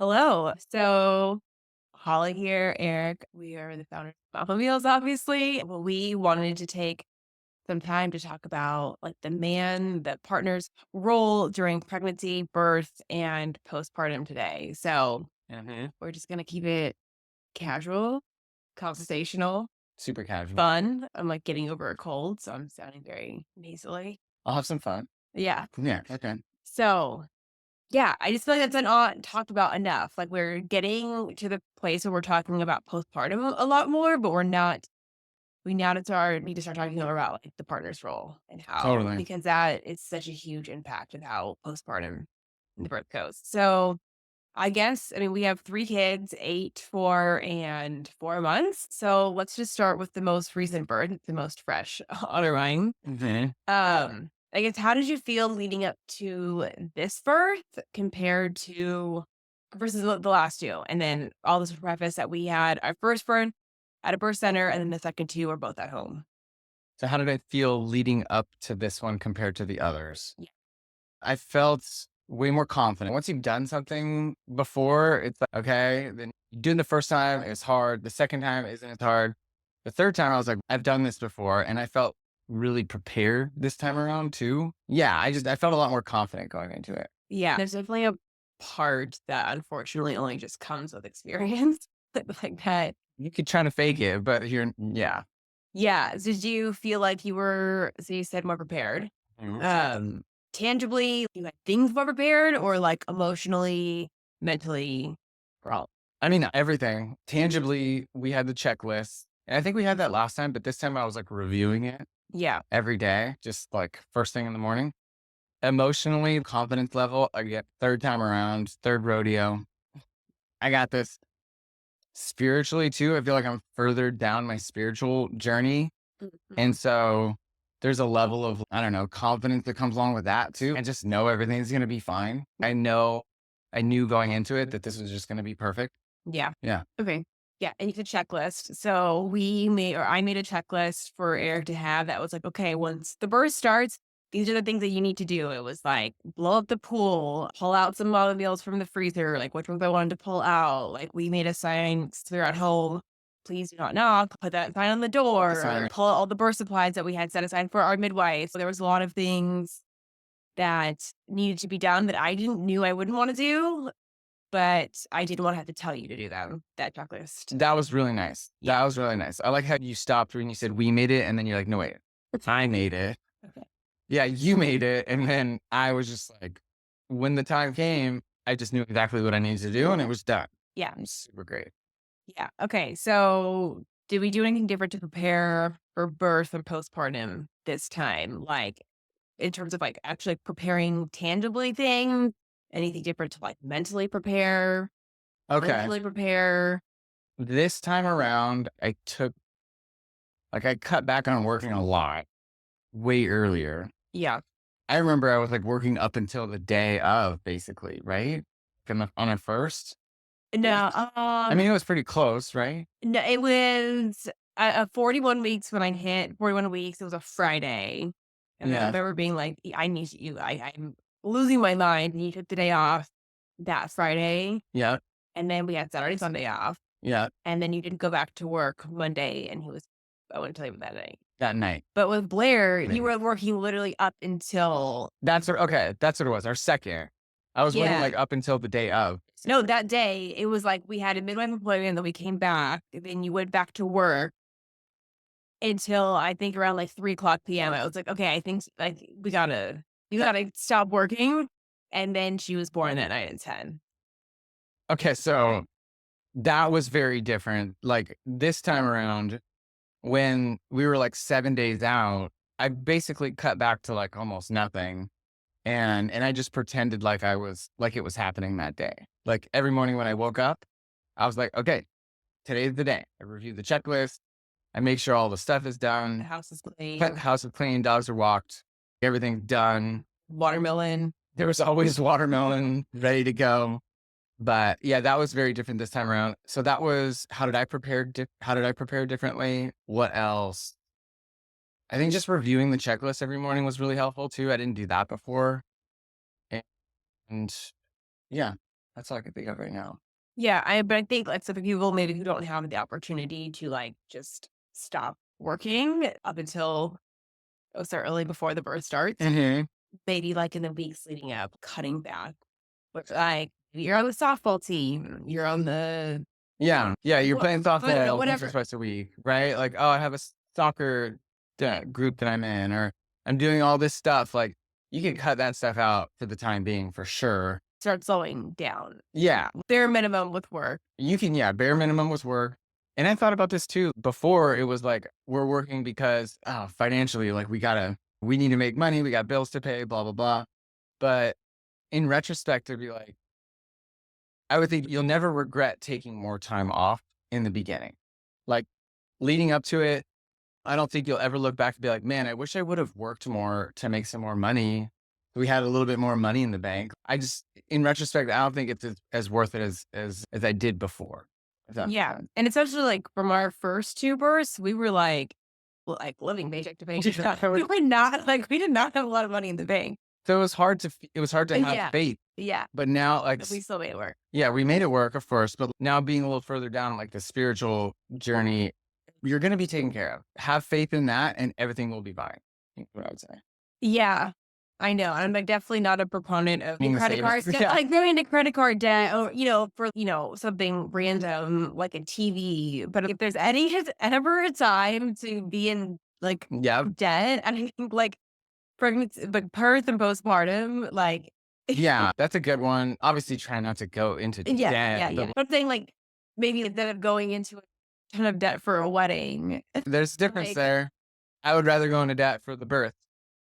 Hello. So, Holly here, Eric. We are the founders of Maha Meals, obviously. Well, we wanted to take some time to talk about like the partner's role during pregnancy, birth, and postpartum today. So, Hmm. we're just going to keep it casual, conversational, Super casual. fun. I'm like getting over a cold, so I'm sounding very nasally. I'll have some fun. Yeah. Yeah. Okay. So, yeah, I just feel like that's not talked about enough. Like we're getting to the place where we're talking about postpartum a lot more, but we're not. We now need to start talking more about like the partner's role and how Totally. because that is such a huge impact of how postpartum and the birth goes. So I guess we have 3 kids, 8, 4, and 4 months. So let's just start with the most recent birth, the most fresh on our mind. Hmm. I guess how did you feel leading up to this birth compared to versus the last two? And then all this preface that we had our first birth at a birth center, and then the second two are both at home. So, how did I feel leading up to this one compared to the others? Yeah. I felt way more confident. Once you've done something before, it's like, okay, then you do it the first time, it's hard. The second time isn't as hard. The third time, I was like, I've done this before. And I felt really prepared this time around too. Yeah. I felt a lot more confident going into it. Yeah. There's definitely a part that unfortunately only just comes with experience. Like that. You could try to fake it, but yeah. Yeah. Did you feel like you were, so you said more prepared? Mhm. Um, Tangibly, you had things more prepared or like emotionally, mentally, well, I mean, everything. Tangibly, we had the checklist. And I think we had that last time, but this time I was like reviewing it yeah. every day, just like first thing in the morning. Emotionally, confidence level, again, third time around, third rodeo. I got this. Spiritually, too, I feel like I'm further down my spiritual journey. Mhm. And so there's a level of, I don't know, confidence that comes along with that, too. And just know everything's going to be fine. I knew going into it that this was just going to be perfect. Yeah. Yeah. Okay. Yeah, and it's a checklist. So I made a checklist for Eric to have that was like, okay, once the birth starts, these are the things that you need to do. It was like blow up the pool, pull out some Mama meals from the freezer, like which ones I wanted to pull out. Like we made a sign since we were at home. Please do not knock. Put that sign on the door. Sorry. Pull out all the birth supplies that we had set aside for our midwife. So there was a lot of things that needed to be done that I didn't knew I wouldn't want to do, but I didn't wanna have to tell you to do them, that checklist. That was really nice. Yeah. That was really nice. I like how you stopped when you said we made it, and then you're like, no, wait, I made it. Okay. Yeah, you made it. And then I was just like, when the time came, I just knew exactly what I needed to do and it was done. Yeah, It was super great. yeah, okay, so, did we do anything different to prepare for birth and postpartum this time? Like, in terms of, like, actually preparing tangibly things? Anything different to, like, mentally prepare, Okay. physically prepare? This time around, I cut back on working a lot way earlier. Yeah. I remember I was like working up until the day of basically, right? On the first. No, I mean, it was pretty close, right? no, it was, 41 weeks when I hit 41 weeks, it was a Friday, and I Yeah. remember being like, I need you, I'm losing my mind," and you took the day off that Friday, Yeah. and then we had Saturday, Sunday off, Yeah. and then you didn't go back to work Monday, and he was I wouldn't tell you about that night. That night. But with Blair, you were working literally up until Okay. That's what it was. Our second. I was working yeah. like up until the day of. No, that day, it was like we had a midwife appointment, and then we came back, and then you went back to work until I think around like 3 o'clock PM. I was like, "Okay, I think you gotta stop working." And then she was born that night at 10. Okay, so that was very different. Like this time around, when we were like 7 days out, I basically cut back to like almost nothing. And I just pretended like it was happening that day. Like every morning when I woke up, I was like, okay, today's the day. I review the checklist. I make sure all the stuff is The done. house is clean, House is clean, dogs are walked, everything's done. watermelon. There was always watermelon ready to go. But yeah, that was very different this time around. So that was how did I prepare differently? What else? I think just reviewing the checklist every morning was really helpful too. I didn't do that before. And yeah. That's all I can think of right now. Yeah, but I think, like, so for people maybe who don't have the opportunity to, like, just stop working up until so early before the birth starts, Mhm. maybe, like, in the weeks leading up, cutting back, which, like, you're on the softball team, you're on the Yeah. Yeah, you're what playing I don't know, softball once or whatever. twice a week, right? Like, "Oh, I have a soccer group that I'm in," or, "I'm doing all this stuff." Like, you can cut that stuff out for the time being for sure. Start slowing down. Yeah. Bare minimum with work. You can, yeah, bare minimum was work. And I thought about this too. Before it was like, we're working because, oh, financially, like we need to make money. We got bills to pay, blah, blah, blah. But in retrospect, to be like, I would think you'll never regret taking more time off in the beginning. Like leading up to it, I don't think you'll ever look back and be like, man, I wish I would have worked more to make some more money. We had a little bit more money in the bank. I just, in retrospect, I don't think it's as worth it as I did before. If that makes Yeah, sense. and especially, like, from our first 2 births, we were, like, living paycheck to paycheck. We were not like, we did not have a lot of money in the bank. So it was hard to have Yeah, faith, yeah, but now, but we still made it work. yeah, we made it work, of course, but now being a little further down, like the spiritual journey, you're gonna be taken care of. Have faith in that and everything will be fine. That's what I would say. Yeah, I know, I'm, like, definitely not a proponent of the Being the credit savings. cards, Yeah. like, going into credit card debt or, for, something random like a TV, but if there's ever a time to be in, like, Yeah. debt, and I think, like, pregnancy like, birth and postpartum, like Yeah, that's a good one. Obviously, try not to go into yeah, debt, yeah, but yeah. I'm saying, like, maybe instead of going into a ton of debt for a wedding, there's a difference like there. I would rather go into debt for the birth,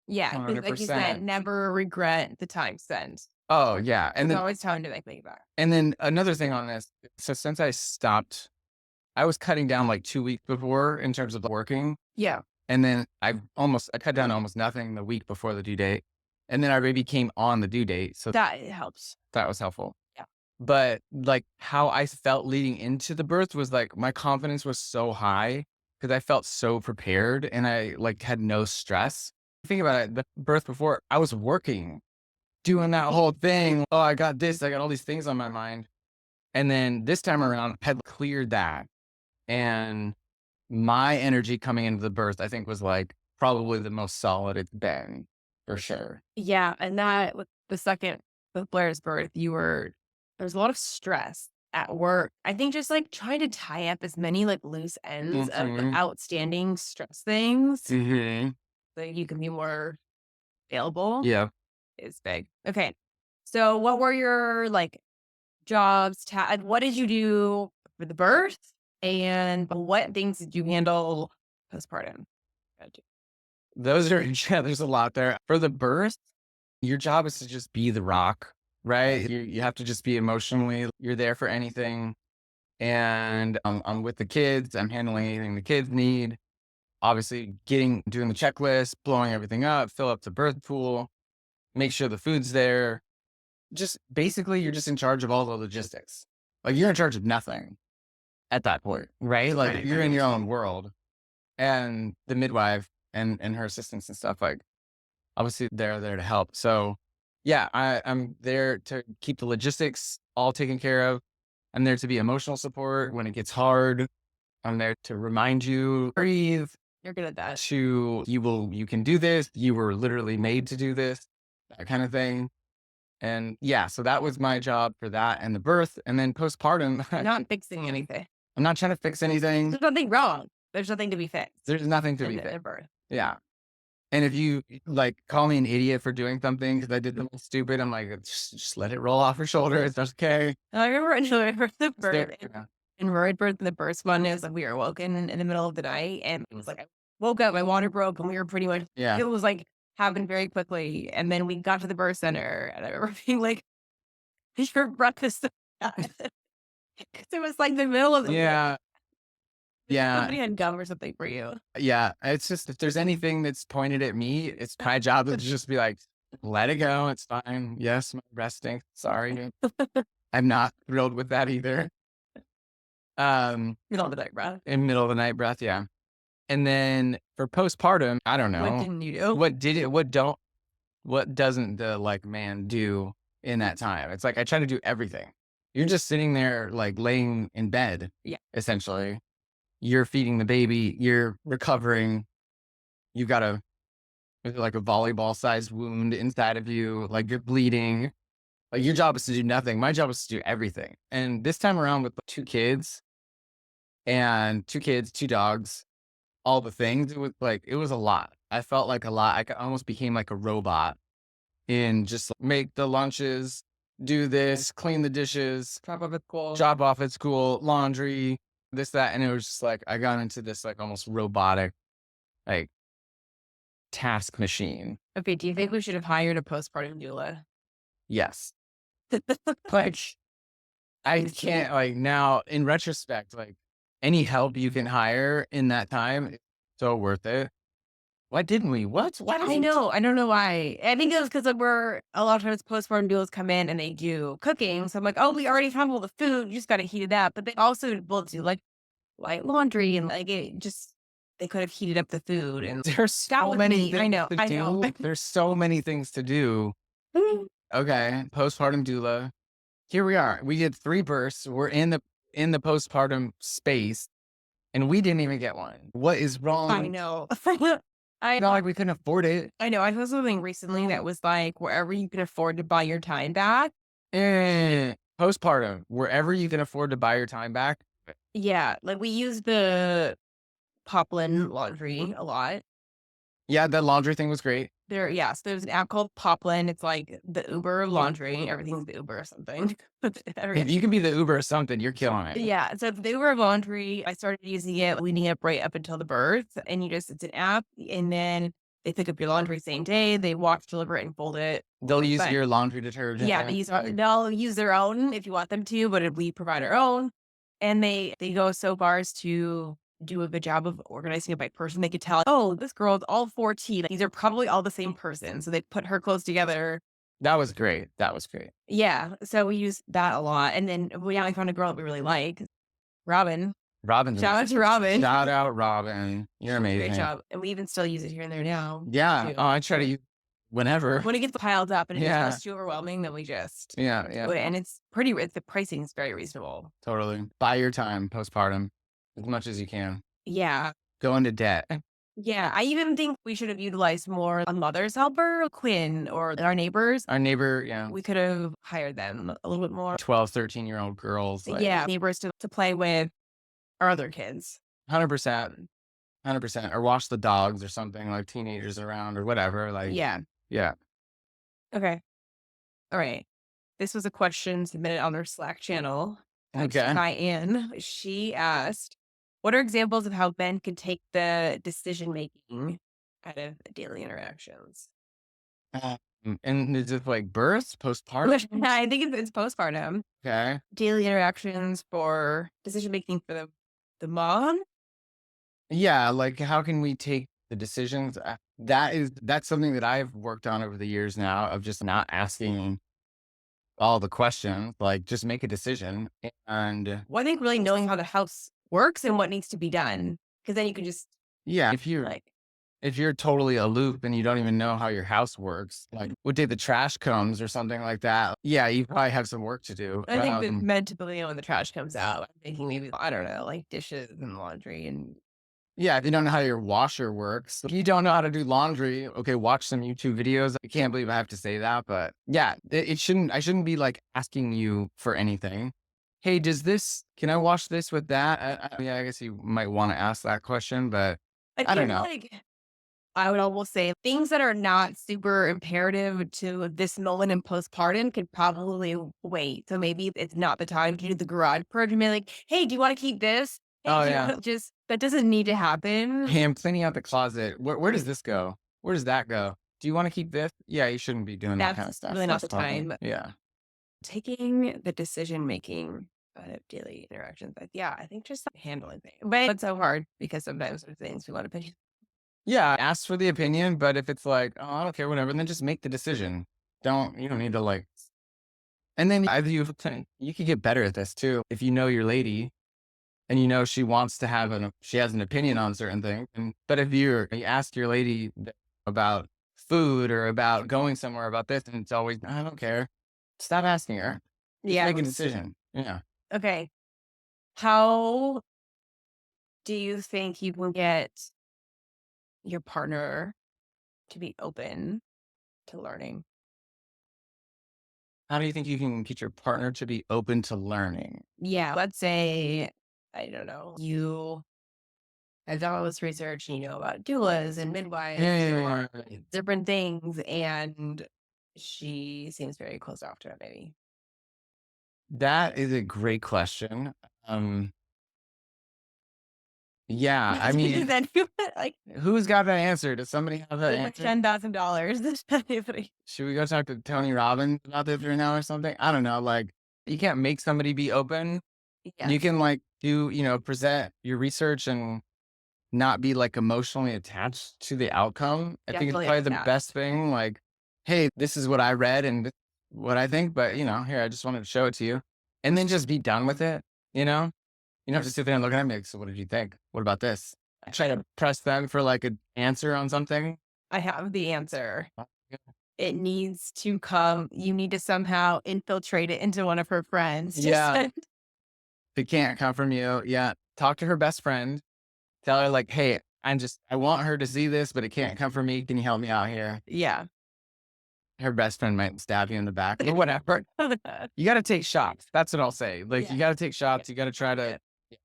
yeah, because like you said, 100%. never regret the time spent. Oh, yeah, There's always time to, like, make it back. and then another thing on this, so since I was cutting down like 2 weeks before in terms of working, Yeah, and then I cut down to almost nothing the week before the due date, and then our baby came on the due date, so that helps. that was helpful. Yeah. But, like, how I felt leading into the birth was, like, my confidence was so high because I felt so prepared and I, like, had no stress. Think about it, the birth before, I was working, doing that whole thing. "Oh, I got this, I got all these things on my mind." And then this time around, had cleared that, and my energy coming into the birth, I think, was, like, probably the most solid it's been, for sure. Yeah, and that with Blair's birth, there's a lot of stress at work. I think just, like, trying to tie up as many, like, loose ends of Mhm. outstanding stress things Mhm. so you can be more available Yeah. is big. Okay. So what were your, like, jobs, what did you do for the birth, and what things did you handle postpartum? Gotcha. Those are yeah, there's a lot there. For the birth, your job is to just be the rock, right? You have to just be emotionally you're there for anything, and I'm with the kids, I'm handling anything the kids need. Obviously, doing the checklist, blowing everything up, fill up the birth pool, make sure the food's there. Just basically, you're just in charge of all the logistics. Like, you're in charge of nothing at that point, right? Like, Right, you're in right. your own world, and the midwife and her assistants and stuff, like, obviously, they're there to help. So, yeah, I'm there to keep the logistics all taken care of. I'm there to be emotional support when it gets hard. I'm there to remind you, breathe, You're good at that. you can do this. You were literally made to do this, that kind of thing. And yeah, so that was my job for that and the birth. And then postpartum, Not fixing anything. I'm not trying to fix anything. There's nothing wrong. There's nothing to be fixed There's nothing to in be the fixed. birth. Yeah. And if you like call me an idiot for doing something because I did something stupid, I'm like, just let it roll off your shoulders. That's okay. I remember enjoying the It's there. birth Yeah. and roid birth, and the first one is like we were woken in the middle of the night, and it was like I woke up, my water broke, and we were pretty much Yeah. it was like happened very quickly, and then we got to the birth center, and I remember being like, "Your breakfast," because it was like the middle of the night. Yeah. Yeah. Somebody had gum or something for you. Yeah. It's just if there's anything that's pointed at me, it's my job to just be like, let it go. It's fine. Yes, my resting. Sorry. I'm not thrilled with that either. Middle of the night, bro. In middle of the night breath, yeah. And then for postpartum, I don't What know. didn't you do? What doesn't the like man do in that time? It's like I try to do everything. You're just sitting there, like, laying in bed, Yeah. essentially. You're feeding the baby, you're recovering, you've got a like, a volleyball-sized wound inside of you, like, you're bleeding. Like, your job is to do nothing. My job is to do everything. And this time around with 2 kids and 2 kids, 2 dogs, all the things, it was a lot. I felt like a lot. Almost became like a robot in just like, make the lunches, do this, clean the dishes, Drop off at school. drop off at school, laundry, this, that. And it was just like, I got into this like almost robotic, like task machine. Okay, do you think we should have hired a postpartum doula? Yes. Like, I can't, like, now in retrospect, like, any help you can hire in that time, it's so worth it. Why didn't we? What? Why I didn't know. I don't know why. I think it was because we're a lot of times postpartum doulas come in and they do cooking. So I'm like, oh, we already have all the food. You just got to heat it up. But they also will do like light laundry and like it just, they could have heated up the food. And there's that so was many me. I things know. to I know. do. There's so many things to do. Okay, postpartum doula. Here we are. We did 3 births. We're in the postpartum space, and we didn't even get one. What is I wrong? know. It's not like we couldn't afford it. I know. I saw something recently that was like wherever you can afford to buy your time back. Postpartum, wherever you can afford to buy your time back. Yeah. Like we use the Poplin laundry a lot. Yeah, that laundry thing was great. Yes, there's an app called Poplin. It's like the Uber of laundry. Everything's the Uber or something. If you can be the Uber or something, you're killing it. Yeah, so the Uber of laundry, I started using it leading up right up until the birth, and it's an app, and then they pick up your laundry same day. They wash, deliver it, and fold it. They'll use But your laundry detergent. yeah, they'll use their own if you want them to, but if we provide our own. And they go so far as to do a good job of organizing it by person. They could tell, oh, this girl's all 14. These are probably all the same person. So they put her clothes together. That was great. That was great. Yeah. So we use that a lot. And then we found a girl that we really like, Robin. Robin's Shout out to Robin. Shout out, Robin. You're amazing. Great job. And we even still use it here and there now. Yeah. Too. Oh, I try to use whenever. When it gets piled up and it Yeah. gets too overwhelming, then we just Yeah. Yeah. and the pricing is very reasonable. Totally. Buy your time postpartum as much as you can. Yeah. Go into debt. Yeah. I even think we should have utilized more a mother's helper, Quinn, or our neighbors. Our neighbor, yeah. We could have hired them a little bit more. 12, 13-year-old girls. Like, Yeah. Neighbors to play with our other kids. 100%. 100%. Or wash the dogs or something, like teenagers around or whatever. Like, Yeah. yeah. Okay. All right. This was a question submitted on their Slack channel. Okay. By Anne. She asked, what are examples of how men can take the decision making out of daily interactions? Um, and is it like birth, postpartum? I think it's postpartum. Okay. Daily interactions for decision making for the mom. Yeah. Like, how can we take the decisions? That's something that I've worked on over the years now of just not asking all the questions, like just make a decision. And Well, I think really knowing how the house works and what needs to be done. Because then you can just yeah, like, if you're totally aloof and you don't even know how your house works, like what day the trash comes or something like that, yeah, you probably have some work to do. I think that meant to believe when the trash comes out, I'm thinking maybe, I don't know, like dishes and laundry and Yeah, if you don't know how your washer works, if you don't know how to do laundry, okay, watch some YouTube videos. I can't believe I have to say that, but yeah, I shouldn't be like asking you for anything. Hey, can I wash this with that? Yeah, I guess you might want to ask that question, but I don't feel know. like I would almost say things that are not super imperative to this moment in postpartum could probably wait. So maybe it's not the time to do the garage purge and be like, hey, do you want to keep this? Hey, Oh, do you yeah. wanna-" just that doesn't need to happen. Hey, I'm cleaning out the closet. Where does this go? Where does that go? Do you want to keep this? Yeah, you shouldn't be doing that kind of That's stuff. really not That's the time. Yeah. Taking the decision making out of daily interactions. Yeah, I think just handling things. But it's so hard because sometimes there's things we want to put. Yeah, ask for the opinion, but if it's like, "Oh, I don't care, whatever," then just make the decision. You don't need to like and then either you could get better at this too. If you know your lady and you know she wants to have she has an opinion on certain things, but if you ask your lady about food or about going somewhere about this, and it's always, "I don't care." Stop asking her. Just Yeah. make a decision. Yeah. Okay. How do you think you will get your partner to be open to learning? How do you think you can get your partner to be open to learning? Yeah. Let's say, I don't know, you have done all this research and you know about doulas and midwives Yeah. or different things, and she seems very closed off to it, maybe. That is a great question. Um, yeah, I mean, Then you like who's got that answer? Does somebody have that with like answer? $10,000. Should we go talk to Tony Robbins about this right now or something? I don't know. Like, you can't make somebody be open. Yeah, You can like present your research and not be like emotionally attached to the outcome. I think it's definitely probably the best unattached. thing. Like, hey, this is what I read and this is what I think, but here, I just wanted to show it to you. And then just be done with it, you know? You don't have to sit there and look at me like, so what did you think? What about this? Try to press them for like an answer on something. I have the answer. Uh, yeah. It needs to come. You need to somehow infiltrate it into one of her friends. Just Yeah, if it can't come from you, yeah. Talk to her best friend. Tell her like, hey, I want her to see this, but it can't come from me. Can you help me out here? yeah. Her best friend might stab you in the back or whatever. You gotta take shots. That's what I'll say. Like, Yeah. you gotta take Yeah. shots. You gotta try Yeah. to yeah,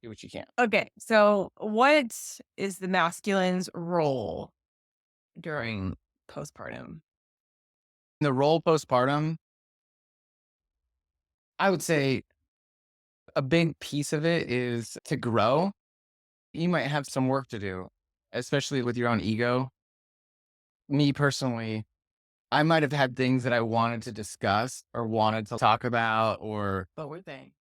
do what you can. Okay, so what is the masculine's role during postpartum? The role postpartum, I would say a big piece of it is to grow. You might have some work to do, especially with your own ego. Me personally, I might have had things that I wanted to discuss or wanted to talk about What were they?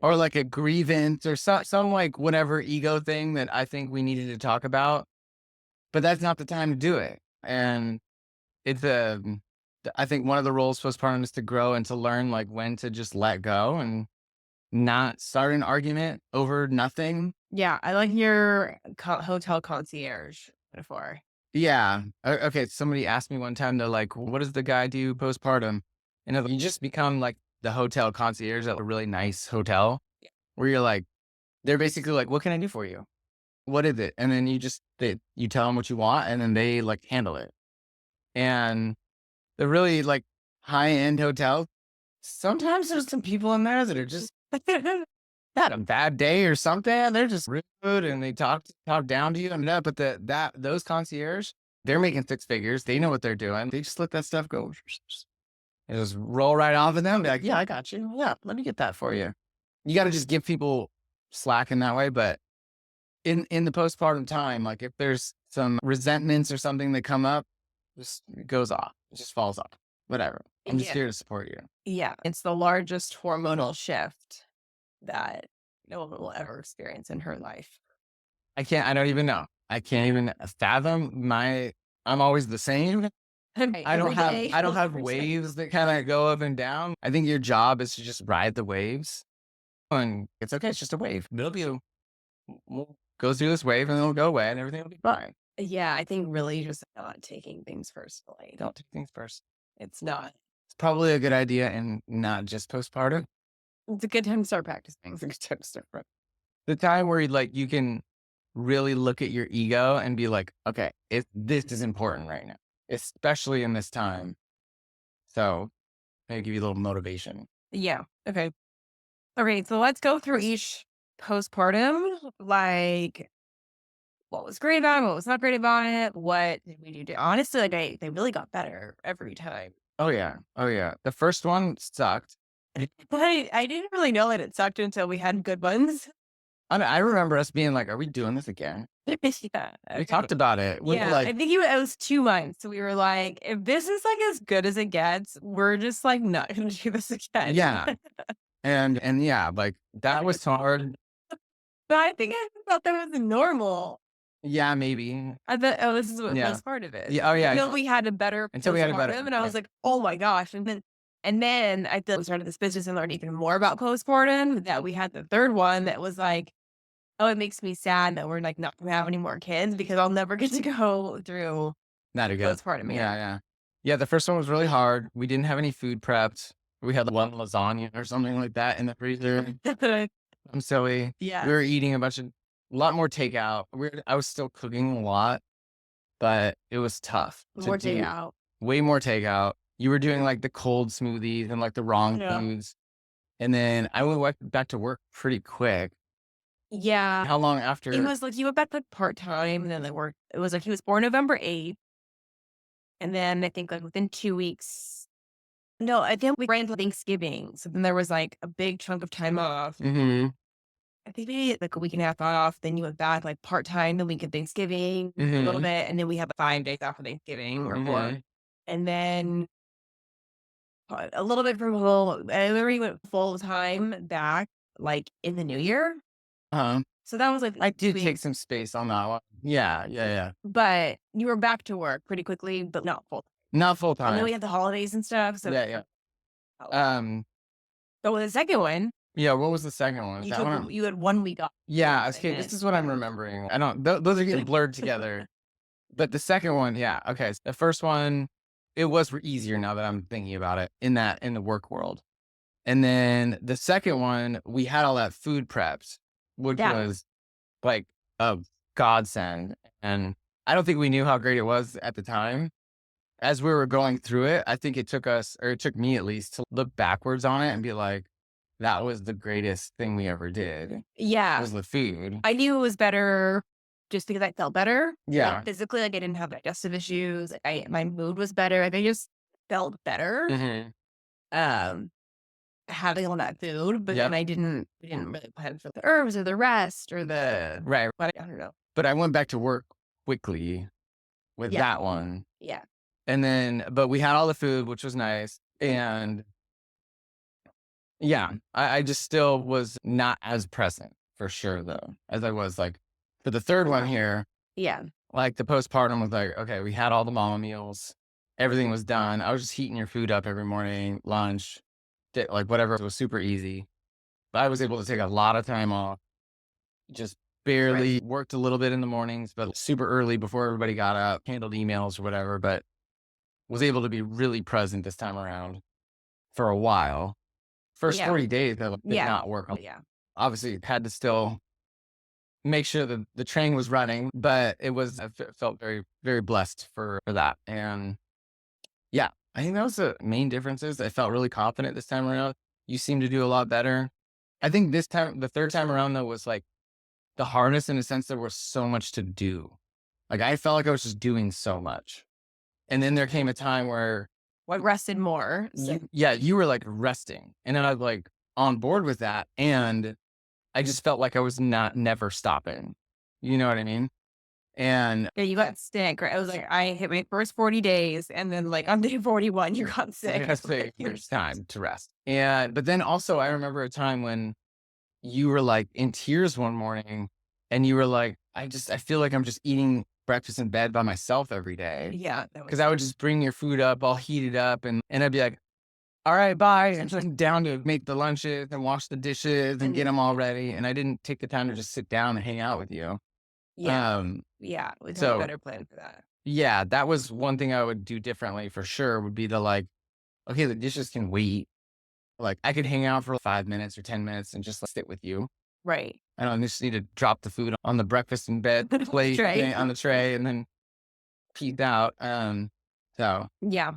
or like a grievance or some like whatever ego thing that I think we needed to talk about, but that's not the time to do it. And it's I think one of the roles postpartum is to grow and to learn like when to just let go and not start an argument over nothing. Yeah, I like your hotel concierge metaphor. Yeah. Okay. Somebody asked me one time, they're like, what does the guy do postpartum? And you just become like the hotel concierge at a really nice hotel Yeah. where you're like, they're basically like, what can I do for you? What is it? And then you tell them what you want and then they like handle it. And the really like high end hotels, sometimes there's some people in there that are just had a bad day or something. They're just rude and they talk down to you and that. But those concierge, they're making six figures. They know what they're doing. They just let that stuff go and just roll right off of them. Be like, yeah, I got you. Yeah, let me get that for you. You got to just give people slack in that way. But in the postpartum time, like if there's some resentments or something that come up, just it goes off. It just falls off. Whatever. I'm just Yeah. here to support you. Yeah, it's the largest hormonal shift that no one will ever experience in her life. I don't even know. I can't even fathom I'm always the same. Okay, every day. I don't have waves that kind of go up and down. I think your job is to just ride the waves and it's okay. It's just a wave. We'll go through this wave and it'll go away and everything will be fine. Yeah, I think really just not taking things personally. Don't take things first. It's not. It's probably a good idea and not just postpartum. It's a good time to start practicing. It's a good time to start from. The time where like you can really look at your ego and be like, okay, this is important right now, especially in this time. So maybe give you a little motivation. Yeah. Okay. All right. So let's go through each postpartum. Like, what was great about it? What was not great about it? What did we do? Honestly, like they really got better every time. Oh yeah. Oh yeah. The first one sucked. But I didn't really know that it sucked until we had good ones. I remember us being like, are we doing this again? Yeah. We Okay. talked about it. We were Yeah, I like, think it was 2 months. So we were like, if this is like as good as it gets, we're just like not gonna do this again. yeah. And yeah, like that was hard. But I think I thought that was normal. Yeah, maybe. I thought, oh, this is what Yeah. was part of it. Yeah. Oh yeah. Until we had a better Until we had a better. postpartum, and I Yeah. was like, oh my gosh. And then I feel we started this business and learned even more about postpartum. That we had the third one that was like, oh, it makes me sad that we're like not gonna have any more kids because I'll never get to go through Not a good. postpartum Yeah, again. yeah. Yeah, the first one was really hard. We didn't have any food prepped. We had one lasagna or something like that in the freezer. I'm silly. We were Yes. eating a lot more takeout. I was still cooking a lot, but it was tough to More do takeout. way more takeout. You were doing like the cold smoothies and like the wrong Yeah. foods. And then I went back to work pretty quick. Yeah. How long It after? was like he went back like part-time and then they worked it was like he was born November 8th, and then I think like within 2 weeks no, I think we ran into Thanksgiving. So then there was like a big chunk of time off. Mhm. I think maybe like a week and a half off. Then you went back like part-time the week of Thanksgiving, a little Mhm. bit, and then we had 5 days off of Thanksgiving or 4. Mhm. And then a little bit from home. And then we went full time back like in the new year. Uh-huh. So that was I like 2 did take weeks. some space on that one. Yeah, yeah, yeah. But you were back to work pretty quickly, but not full. Not full And then time. we had the holidays and stuff. So Yeah, yeah. oh. Um, But with the second one, yeah, what was the second one? Is you that took one? you had 1 week off. Yeah, And okay, this then is what I'm remembering. I don't those are getting blurred together. But the second one, yeah, okay. So the first one, it was easier now that I'm thinking about it in the work world. And then the second one, we had all that food prepped, which yeah. was like a godsend. And I don't think we knew how great it was at the time. As we were going through it, I think it took us, or it took me at least, to look backwards on it and be like, that was the greatest thing we ever did, Yeah. was the food. I knew it was better just because I felt better. Like Yeah. physically, like I didn't have digestive issues. Like my mood was better. Like I just felt better. Hmm. Um having all that food, but then Yep. we didn't really plan for the herbs or the rest or the Right. what I don't know. But I went back to work quickly with Yeah. that one. Yeah. And then, but we had all the food, which was nice. And yeah, I just still was not as present for sure, though, as I was like for the third one here. Yeah. Like the postpartum was like, okay, we had all the mama meals, everything was done. I was just heating your food up every morning, lunch, like whatever. It was super easy. But I was able to take a lot of time off, just Right. barely worked a little bit in the mornings, but super early before everybody got up, handled emails or whatever. But was able to be really present this time around for a while. First Yeah. 40 days, I did Yeah. not work. Yeah. Obviously, had to still make sure that the train was running, but felt very, very blessed for that. And yeah, I think that was the main differences. I felt really confident this time around. You seem to do a lot better. I think this time, the third time around though, was like the hardest in a sense there was so much to do. Like I felt like I was just doing so much. And then there came a time where What rested more. So you were like resting. And then I was like on board with that. And I just felt like I was not never stopping. You know what I mean? And yeah, you got sick. Right. I was like, I hit my first 40 days and then like on day 41, you got I sick. gotta say there's time to rest. And but then also I remember a time when you were like in tears one morning and you were like, I feel like I'm just eating breakfast in bed by myself every day. Yeah, that Cause was I would just bring your food up, all heated up, and I'd be like, all right, bye. And just down to make the lunches and wash the dishes and get and them all ready. And I didn't take the time to just sit down and hang out with you. yeah. Um, Yeah. We had a so better plan for that. yeah, that was one thing I would do differently for sure would be to like, okay, the dishes can wait. Like I could hang out for 5 minutes or 10 minutes and just like, sit with you. Right. I don't just need to drop the food on the breakfast in bed plate Right. on the tray and then peed out. So Yeah.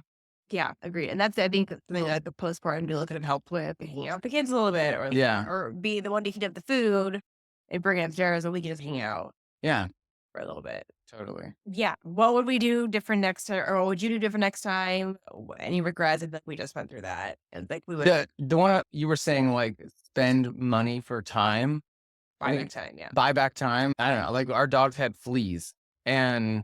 Yeah, agreed. And that's I think that's something that the postpartum deal could have helped with hanging out with the kids a little bit yeah, or be the one to heat up the food and bring it upstairs and we can just hang out yeah, for a little bit. totally. Yeah. What would we do different next time or what would you do different next time? Any regrets? I think we just went through that. And like we would The one you were saying like spend money for time. I buy back think time. Yeah. buy back time. I don't know. Like our dogs had fleas, and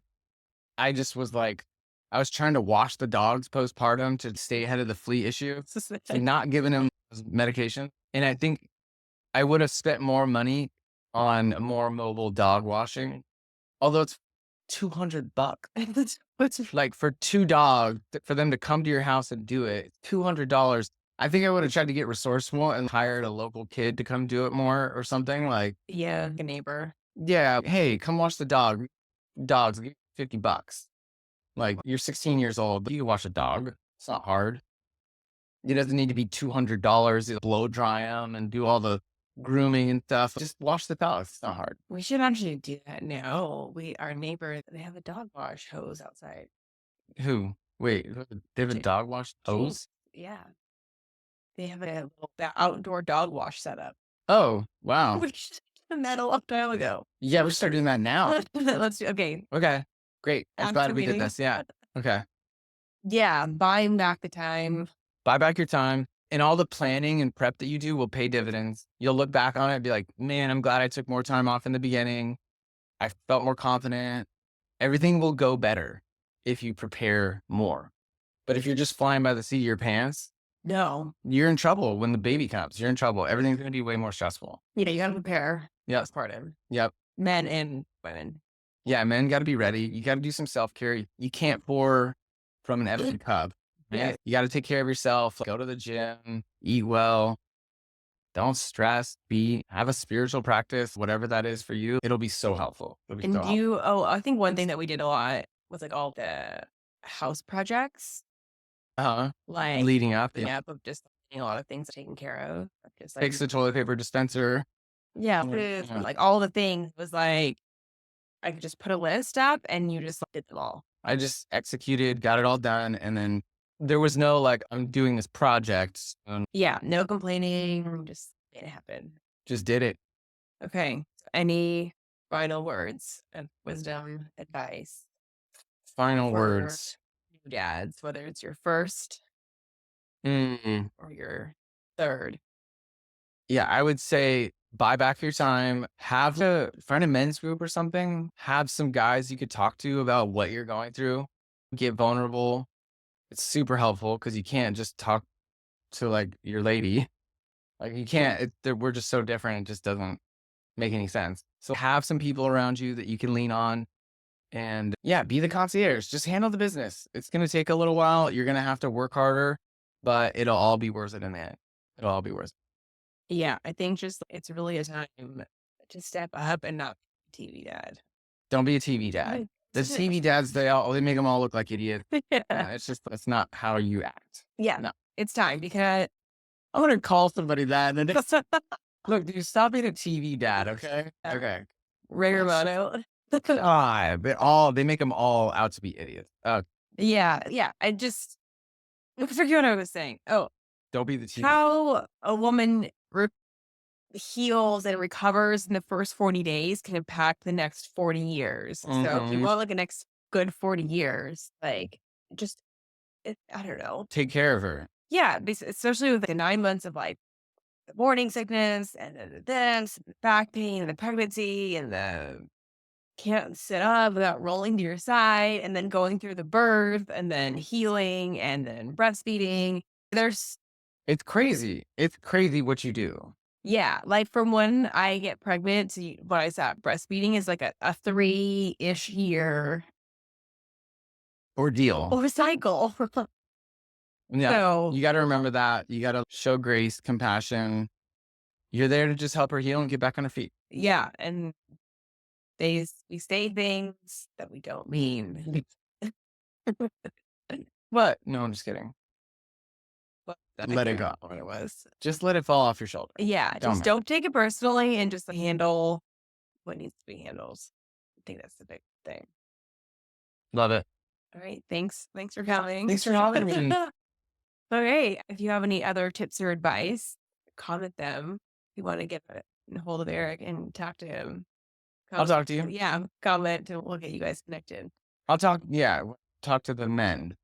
I just was like, I was trying to wash the dogs postpartum to stay ahead of the flea issue, so not giving them medication. And I think I would have spent more money on more mobile dog washing, although it's $200. What's like for two dogs for them to come to your house and do it? $200. I think I would have tried to get resourceful and hired a local kid to come do it more or something. Like, Yeah. A neighbor. yeah, hey, come watch the dogs. Give $50. Like you're 16 years old, you can watch a dog. It's not hard. It doesn't need to be $200 to blow dry them and do all the grooming and stuff. Just wash the dogs. It's not hard. We should actually do that now. Our neighbor, they have a dog wash hose outside. Who? Wait, they have a Ja dog wash James, hose? yeah. They have a little the outdoor dog wash setup. Oh, wow. We should have done that a long time ago. Yeah, we start doing that now. Let's do okay, Okay, great. I'm glad after we did meeting. this. Yeah. Okay. Yeah, buying back the time. Buy back your time and all the planning and prep that you do will pay dividends. You'll look back on it and be like, man, I'm glad I took more time off in the beginning. I felt more confident. Everything will go better if you prepare more. But if you're just flying by the seat of your pants, No. you're in trouble when the baby comes. You're in trouble. Everything's going to be way more stressful. Yeah, you gotta prepare. Yep. That's part of it. Yep. Men and women. Yeah, men got to be ready. You got to do some self care. You can't pour from an empty cup. Yeah. Right? You got to take care of yourself. Go to the gym, eat well, don't stress, have a spiritual practice, whatever that is for you. It'll be so helpful. It'll be so And helpful. I think one thing that we did a lot was like all the house projects, Uh-huh. like Leading up, yeah, of just getting a lot of things taken care of. Just like fix the toilet paper dispenser. yeah, Yeah. food, like all the things was like I could just put a list up and you just did them all. I just executed, got it all done. And then there was no like, I'm doing this project and Yeah, no complaining, just made it happen. just did it. Okay. Any final words of wisdom, advice Final for words. new dads, whether it's your first Mm. or your third? Yeah, I would say buy back your time. Find a men's group or something. Have some guys you could talk to about what you're going through. Get vulnerable. It's super helpful because you can't just talk to like your lady. Like you can't. We're just so different. It just doesn't make any sense. So have some people around you that you can lean on, and yeah, be the concierge. Just handle the business. It's gonna take a little while. You're gonna have to work harder, but it'll all be worth it in the end. It'll all be worth it. Yeah, I think just it's really a time to step up and not be TV dad. Don't be a TV dad. The TV dads, they make them all look like idiots. Yeah. It's just that's not how you act. Yeah, No. it's time because I'm gonna call somebody that and look, dude, stop being a TV dad, okay? Okay. Ray Romano. They make them all out to be idiots. Yeah, yeah. I forget what I was saying. Oh, Don't be the TV. how a woman heals and recovers in the first 40 days can impact the next 40 years. So if you Mhm. want like a next good 40 years, like just I don't know. Take care of her. Yeah, especially with the 9 months of like the morning sickness and then the this, and the back pain and the pregnancy and the can't sit up without rolling to your side and then going through the birth and then healing and then breastfeeding. There's It's crazy. It's crazy what you do. yeah, like from when I get pregnant to when I stop breastfeeding is like a 3-ish year Ordeal. or cycle. Yeah. So You gotta remember that. You gotta show grace, compassion. You're there to just help her heal and get back on her feet. yeah, and we say things that we don't mean. What? No, I'm just kidding. But Let it go. what it was. Just let it fall off your shoulder. Yeah, Don't just matter. don't take it personally and just handle what needs to be handled. I think that's the big thing. Love it. All right. Thanks for coming. Thanks for having me. Okay. If you have any other tips or advice, comment them. If you want to get a hold of Eric and talk to him. I'll talk to you. Yeah. Comment and we'll get you guys connected. Talk to the men.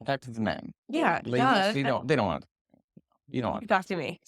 Talk to the men. Yeah. Ladies, they don't want, you don't You want. can talk to me.